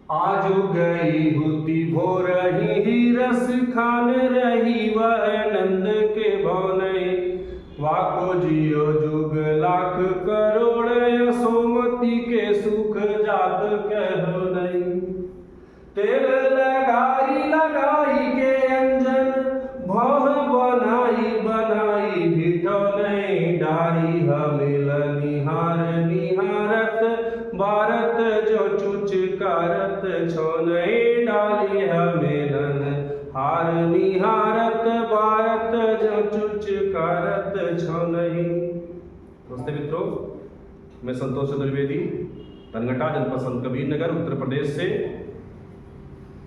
आजू गई होती भोर ही रस खान रही वह नंद के भवनय। वाको जियो जुग लाख करोड़ यशोमती के सुख जात कहो नहीं। तेल लगाई लगाई के अंजन भव बनाई बनाई भिठो नहीं। डारी हमिल निहार निहारत भारत जो चुच करत छो नहीं। डाली हमेलन हार निहारत भारत जो चुच करत छो नहीं। नमस्ते मित्रों, मैं संतोष चतुर्वेदी, धनघटा जनपद संत कबीर नगर उत्तर प्रदेश से।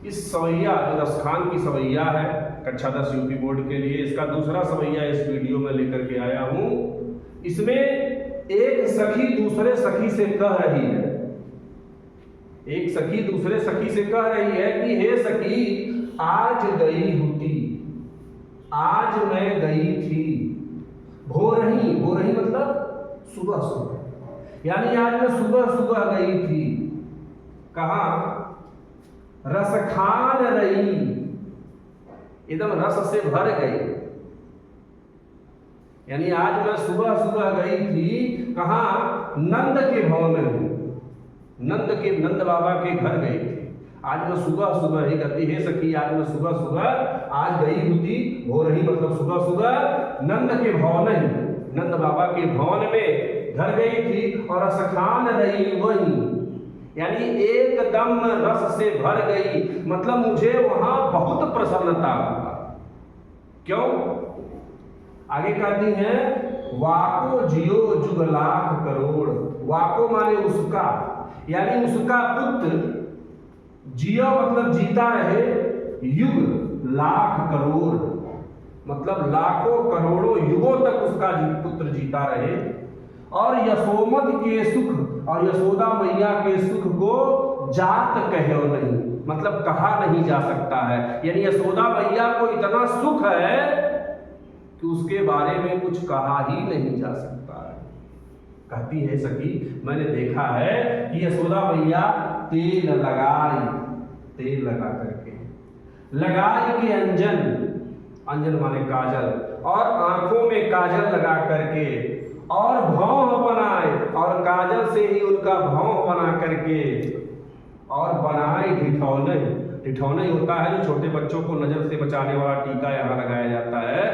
इस सवैया जो दसखान की सवैया है कक्षा 10 यूपी बोर्ड के लिए, इसका दूसरा सवैया इस वीडियो में लेकर के आया हूं। इसमें एक सखी दूसरे सखी से कह रही है, एक सखी दूसरे सखी से कह रही है कि हे सखी, आज गई होती, आज मैं गई थी भोरही। भोरही मतलब सुबह सुबह, यानी आज मैं सुबह सुबह गई थी। कहाँ? रस खान रही, एकदम रस से भर गई। यानी आज मैं सुबह सुबह गई थी कहाँ? नंद के भवन में, नंद बाबा के घर गई थी। आज मैं सुबह सुबह ही कहती है सखी, आज मैं सुबह सुबह आज गई होती। हो रही मतलब सुबह सुबह नंद के भवन में, नंद बाबा के भवन में घर गई थी और रस खान रही वही, यानी एकदम रस से भर गई। मतलब मुझे वहां बहुत प्रसन्नता हुआ। क्यों? आगे कहती हैं वाको जियो जुग लाख करोड़। वाको माने उसका, यानी उसका पुत्र, जियो मतलब जीता रहे, युग लाख करोड़ मतलब लाखों करोड़ों युगों तक उसका पुत्र जीता रहे। और यशोमत के सुख और यशोदा मैया के सुख को जात कहो नहीं, मतलब कहा नहीं जा सकता है। यानी यशोदा मैया को इतना सुख है कि उसके बारे में कुछ कहा ही नहीं जा सकता है। कहती है सखी, मैंने देखा है कि यशोदा मैया तेल लगाई, तेल लगा करके लगाई के अंजन, अंजन माने काजल, और आंखों में काजल लगा करके, और भौं बनाए, और काजल से ही उनका भौं बना करके, और बनाए ढिठौने। ढिठौने होता है जो छोटे बच्चों को नजर से बचाने वाला टीका यहाँ लगाया जाता है,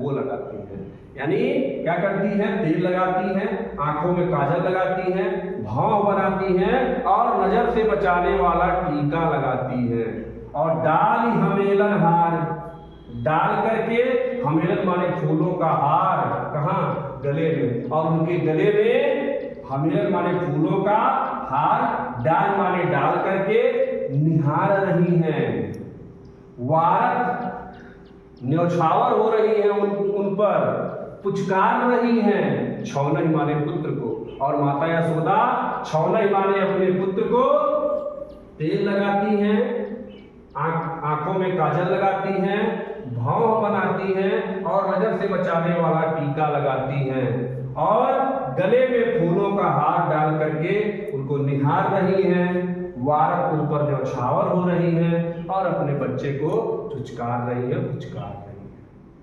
वो लगाती है। यानी क्या करती है? तेल लगाती है, आंखों में काजल लगाती है, भौं बनाती है, और नजर से बचाने वाला टीका लगाती है। और डाल हमेलन हार, डाल करके, हमेलन माने फूलों का हार, कहाँ? गले में, और उनके गले में हमेलन माने फूलों का हार, डाल माने डाल करके निहार रही हैं। वारत न्यौछावर हो रही है उन पर, पुचकार रही हैं। छौनई माने पुत्र को, और माता यशोदा छौनई माने अपने पुत्र को तेल लगाती हैं, आंखों में काजल लगाती हैं, भौं बनाती हैं, और नजर से बचाने वाला टीका लगाती हैं, और गले में फूलों का हार डाल करके उनको निहार रही हैं। वारक उन पर न्यौछावर हो रही हैं, और अपने बच्चे को चुचकार रही है, पुचकार।